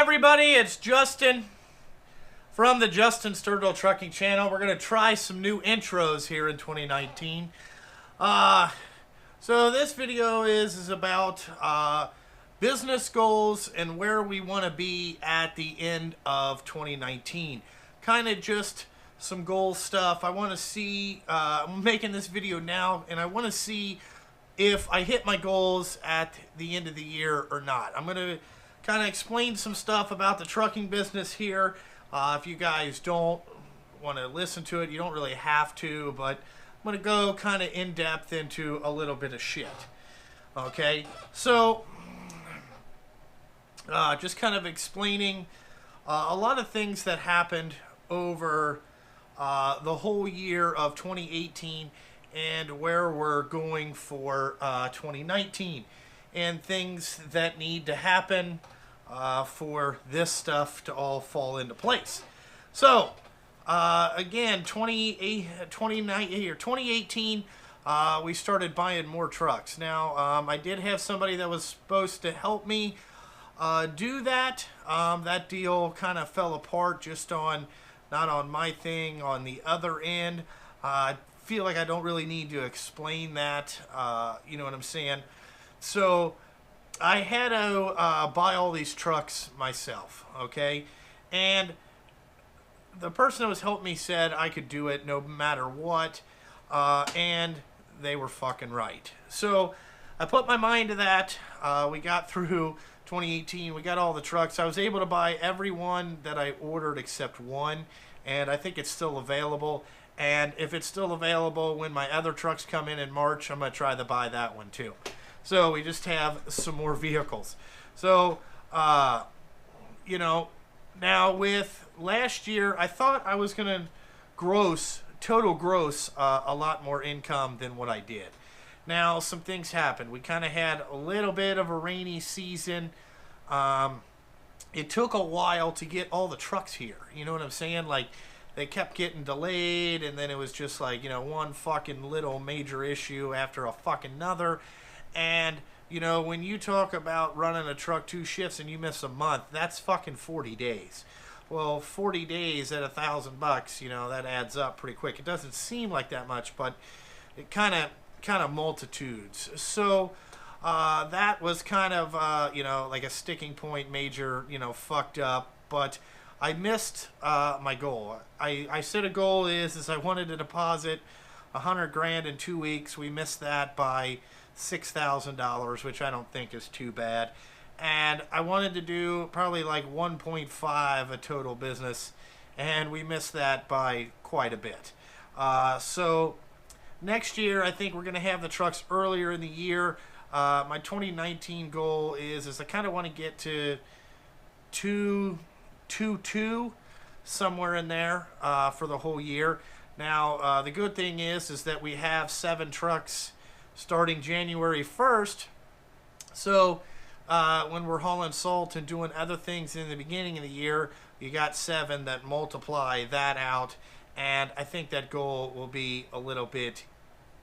everybody, it's Justin from the Justin Sturgill Trucking Channel. We're going to try some new intros here in 2019. So this video is about business goals and where we want to be at the end of 2019. Kind of just some goal stuff. I want to see, I'm making this video now, and I want to see if I hit my goals at the end of the year or not. I'm going to kind of explain some stuff about the trucking business here. If you guys don't want to listen to it, you don't really have to, but I'm going to go kind of in depth into a little bit of shit. Okay, so just kind of explaining a lot of things that happened over the whole year of 2018 and where we're going for 2019 and things that need to happen for this stuff to all fall into place. So again, 2018 we started buying more trucks. Now I did have somebody that was supposed to help me do that. That deal kind of fell apart just on not on my thing, on the other end. I feel like I don't really need to explain that, you know what I'm saying? So I had to buy all these trucks myself, okay? And the person that was helping me said I could do it no matter what, and they were fucking right. So I put my mind to that. We got through 2018. We got all the trucks. I was able to buy every one that I ordered except one, and I think it's still available. And if it's still available when my other trucks come in March, I'm going to try to buy that one too. So we just have some more vehicles. So, you know, now with last year, I thought I was going to total gross a lot more income than what I did. Now, some things happened. We kind of had a little bit of a rainy season. It took a while to get all the trucks here. You know what I'm saying? Like, they kept getting delayed, and then it was just like, you know, one fucking little major issue after a fucking another. And, you know, when you talk about running a truck 2 shifts and you miss a month, that's fucking 40 days. Well, 40 days at $1,000, you know, that adds up pretty quick. It doesn't seem like that much, but it kind of multitudes. So that was kind of, you know, like a sticking point, major, you know, fucked up. But I missed my goal. I said a goal is I wanted to deposit $100,000 in 2 weeks. We missed that by $6,000, which I don't think is too bad. And I wanted to do probably like 1.5 a total business, and we missed that by quite a bit. So next year, I think we're going to have the trucks earlier in the year. My 2019 goal is I kind of want to get to 2.2 somewhere in there for the whole year. Now the good thing is that we have 7 trucks starting January 1st. So when we're hauling salt and doing other things in the beginning of the year, you got 7 that multiply that out, and I think that goal will be a little bit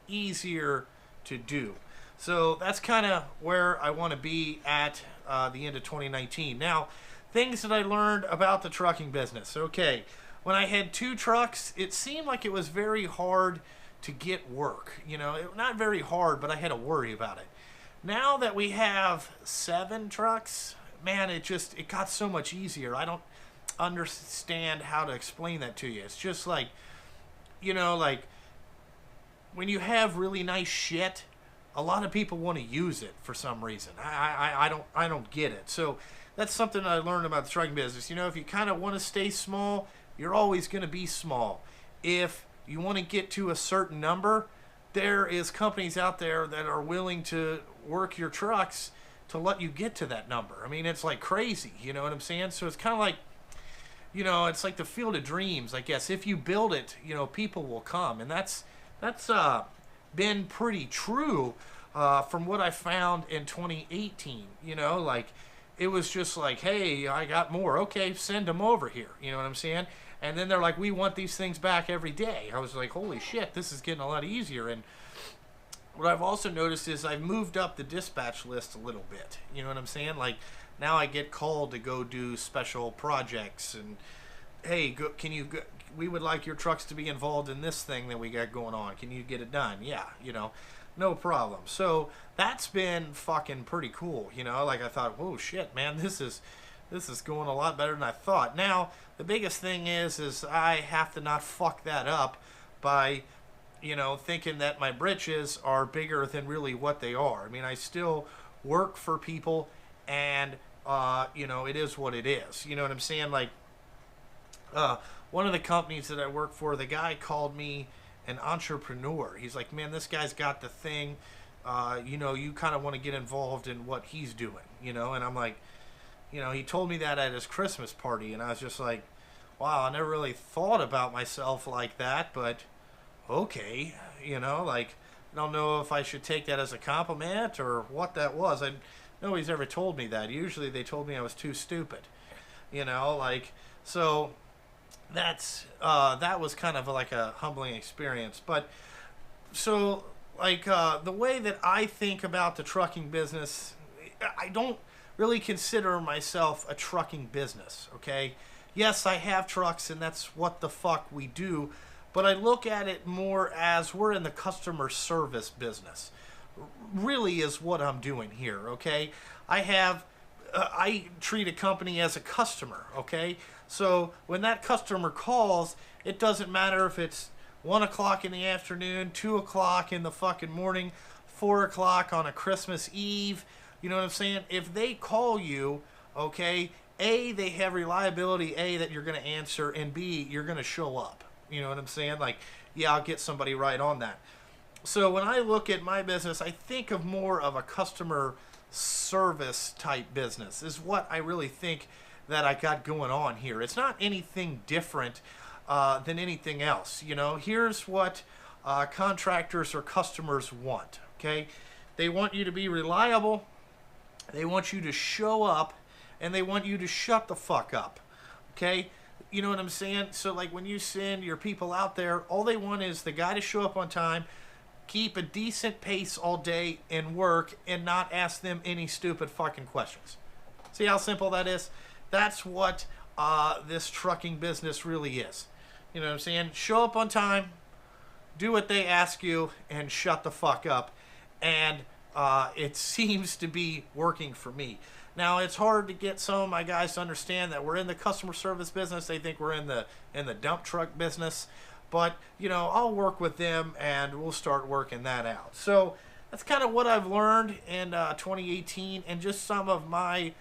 easier to do. So that's kind of where I want to be at the end of 2019. Now, things that I learned about the trucking business. Okay, when I had 2 trucks, it seemed like it was very hard to get work. You know, not very hard, but I had to worry about it. Now that we have 7 trucks, man, it got so much easier. I don't understand how to explain that to you. It's just like, you know, like when you have really nice shit, a lot of people want to use it for some reason. I don't get it. So that's something I learned about the trucking business. You know, if you kind of want to stay small, you're always going to be small. If you want to get to a certain number, there is companies out there that are willing to work your trucks to let you get to that number. I mean, it's like crazy, you know what I'm saying? So it's kind of like, you know, it's like the field of dreams, I guess. If you build it, you know, people will come. And that's been pretty true from what I found in 2018. You know, like, it was just like, hey, I got more. Okay, send them over here. You know what I'm saying? And then they're like, we want these things back every day. I was like, holy shit, this is getting a lot easier. And what I've also noticed is I've moved up the dispatch list a little bit. You know what I'm saying? Like, Now I get called to go do special projects, and hey, can you go, we would like your trucks to be involved in this thing that we got going on. Can you get it done? Yeah, no problem. So that's been fucking pretty cool, Like I thought, whoa, shit, man, this is going a lot better than I thought. Now the biggest thing is I have to not fuck that up by, thinking that my britches are bigger than really what they are. I mean, I still work for people, and it is what it is. You know what I'm saying? Like, one of the companies that I work for, the guy called me an entrepreneur. He's like, man, this guy's got the thing. You kind of want to get involved in what he's doing, And I'm like, he told me that at his Christmas party, and I was just like, wow, I never really thought about myself like that, but okay, like, I don't know if I should take that as a compliment or what that was. Nobody's ever told me that. Usually they told me I was too stupid, so that was kind of like a humbling experience. But so, the way that I think about the trucking business, I don't really consider myself a trucking business, okay? Yes, I have trucks, and that's what the fuck we do, but I look at it more as we're in the customer service business. Really is what I'm doing here, okay? I treat a company as a customer, okay? So when that customer calls, it doesn't matter if it's 1 o'clock in the afternoon, 2 o'clock in the fucking morning, 4 o'clock on a Christmas Eve. You know what I'm saying? If they call you, okay, A, they have reliability, A, that you're going to answer, and B, you're going to show up. You know what I'm saying? Like, yeah, I'll get somebody right on that. So when I look at my business, I think of more of a customer service type business is what I really think that I got going on here. It's not anything different than anything else. Here's what contractors or customers want, okay? They want you to be reliable, they want you to show up, and they want you to shut the fuck up, okay? You know what I'm saying? So like when you send your people out there, all they want is the guy to show up on time, keep a decent pace all day and work, and not ask them any stupid fucking questions. See how simple that is? That's what this trucking business really is. You know what I'm saying? Show up on time, do what they ask you, and shut the fuck up. And it seems to be working for me. Now, it's hard to get some of my guys to understand that we're in the customer service business. They think we're in the dump truck business. But, I'll work with them, and we'll start working that out. So that's kind of what I've learned in 2018, and just some of my,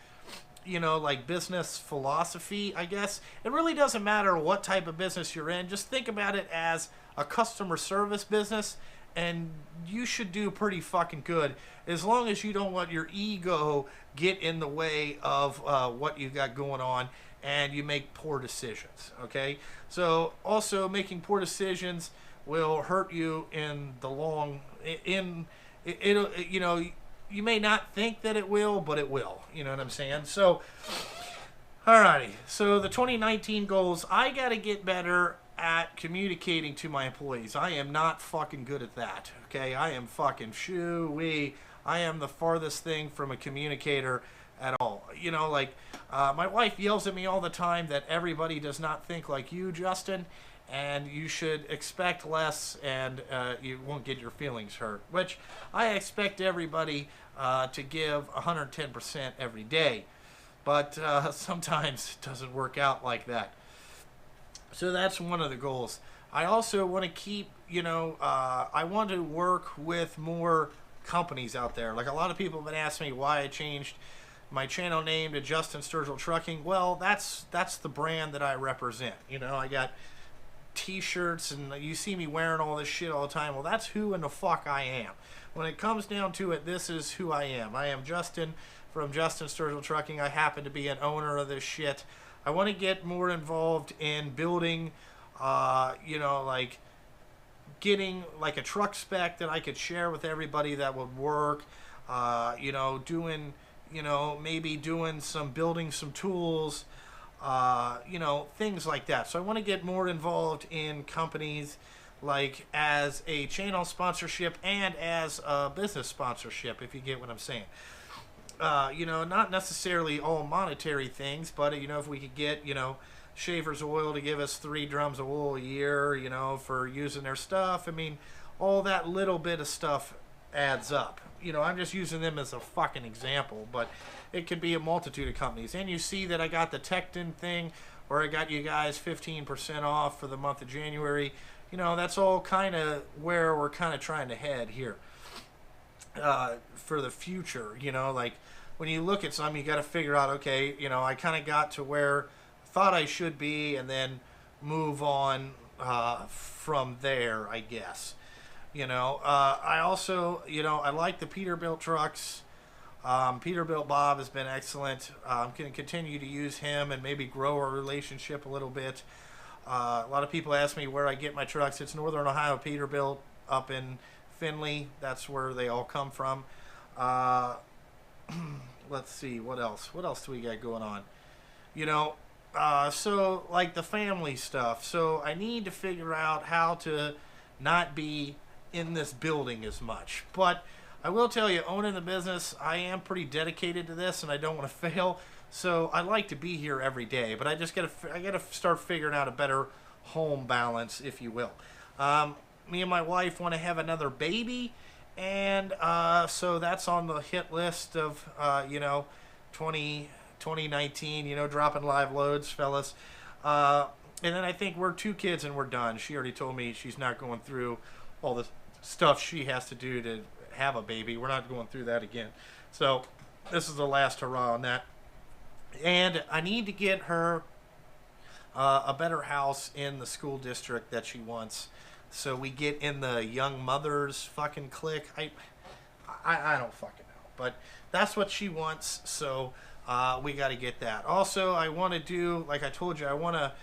business philosophy, I guess. It really doesn't matter what type of business you're in. Just think about it as a customer service business, and you should do pretty fucking good as long as you don't let your ego get in the way of what you got going on, and you make poor decisions, okay? So also making poor decisions will hurt you in the long, you may not think that it will, but it will, you know what I'm saying? So, alrighty, so the 2019 goals, I gotta get better at communicating to my employees. I am not fucking good at that, okay? I am fucking shoo-wee. I am the farthest thing from a communicator at all. My wife yells at me all the time that everybody does not think like you, Justin, and you should expect less, and you won't get your feelings hurt, which I expect everybody to give 110% every day, but sometimes it doesn't work out like that. So that's one of the goals. I also want to keep, I want to work with more companies out there. Like, a lot of people have been asking me why I changed my channel name to Justin Sturgill Trucking. Well, that's the brand that I represent. I got t-shirts, and you see me wearing all this shit all the time. Well, that's who in the fuck I am. When it comes down to it, this is who I am. I am Justin from Justin Sturgill Trucking. I happen to be an owner of this shit. I want to get more involved in building, getting like a truck spec that I could share with everybody that would work, doing, maybe building some tools, things like that. So I want to get more involved in companies, like as a channel sponsorship and as a business sponsorship, if you get what I'm saying. you know, not necessarily all monetary things, but, you know, if we could get, you know, Shaver's Oil to give us 3 drums of wool a year, you know, for using their stuff. I mean, all that little bit of stuff adds up. You know, I'm just using them as a fucking example, but it could be a multitude of companies. And you see that I got the Tecton thing, or I got you guys 15% off for the month of January. You know, that's all kind of where we're kind of trying to head here for the future. You know, like when you look at something, you got to figure out, okay, you know, I kind of got to where I thought I should be, and then move on from there, I guess. You know, I also, you know, I like the Peterbilt trucks. Peterbilt Bob has been excellent. I'm going to continue to use him and maybe grow our relationship a little bit. A lot of people ask me where I get my trucks. It's Northern Ohio Peterbilt up in Findlay. That's where they all come from. Let's see, what else? What else do we got going on? You know, so like the family stuff. So I need to figure out how to not be in this building as much. But I will tell you, owning the business, I am pretty dedicated to this, and I don't want to fail. So I like to be here every day, but I gotta start figuring out a better home balance, if you will. Me and my wife want to have another baby, and so that's on the hit list of you know, 2019. You know, dropping live loads, fellas. And then I think we're 2 kids and we're done. She already told me she's not going through all the stuff she has to do to have a baby. We're not going through that again. So this is the last hurrah on that. And I need to get her a better house in the school district that she wants, so we get in the young mothers fucking clique. I don't fucking know, but that's what she wants. So we got to get that. Also, I want to do, like I told you, I want to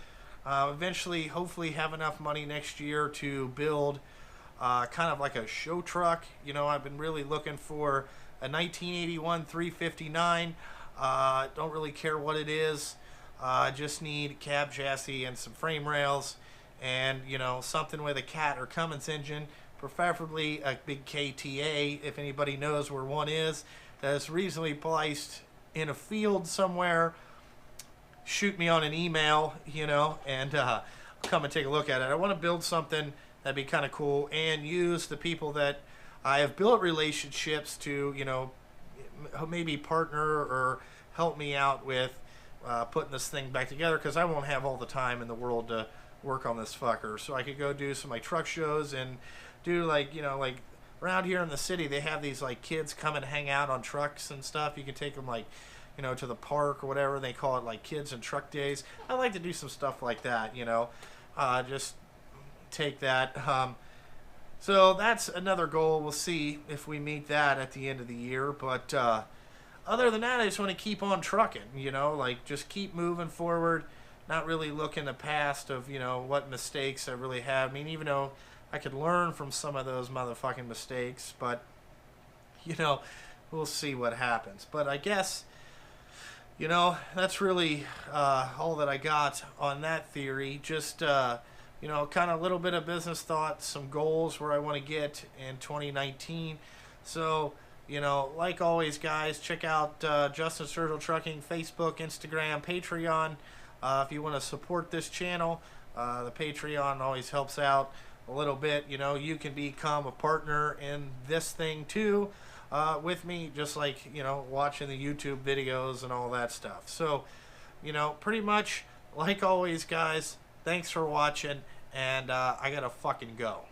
eventually, hopefully, have enough money next year to build kind of like a show truck. You know, I've been really looking for a 1981 359. Don't really care what it is. Just need cab chassis and some frame rails, and, you know, something with a Cat or Cummins engine, preferably a big KTA, if anybody knows where one is, that is reasonably placed in a field somewhere. Shoot me on an email, you know, and come and take a look at it. I want to build something that'd be kind of cool, and use the people that I have built relationships to, you know, maybe partner or help me out with putting this thing back together, because I won't have all the time in the world to work on this fucker. So I could go do some like truck shows and do, like, you know, like around here in the city they have these like kids come and hang out on trucks and stuff. You can take them, like, you know, to the park or whatever. They call it like kids and truck days. I like to do some stuff like that, you know, just take that. So that's another goal. We'll see if we meet that at the end of the year. But other than that, I just want to keep on trucking, you know, like just keep moving forward, not really look in the past of, you know, what mistakes I really had. I mean, even though I could learn from some of those motherfucking mistakes, but, you know, we'll see what happens. But I guess, you know, that's really all that I got on that theory. Just, you know, kind of a little bit of business thoughts, some goals where I want to get in 2019. So, you know, like always, guys, check out Justin Sturgill Trucking, Facebook, Instagram, Patreon. If you want to support this channel, the Patreon always helps out a little bit. You know, you can become a partner in this thing too, with me, just like, you know, watching the YouTube videos and all that stuff. So, you know, pretty much like always, guys, thanks for watching, and I gotta fucking go.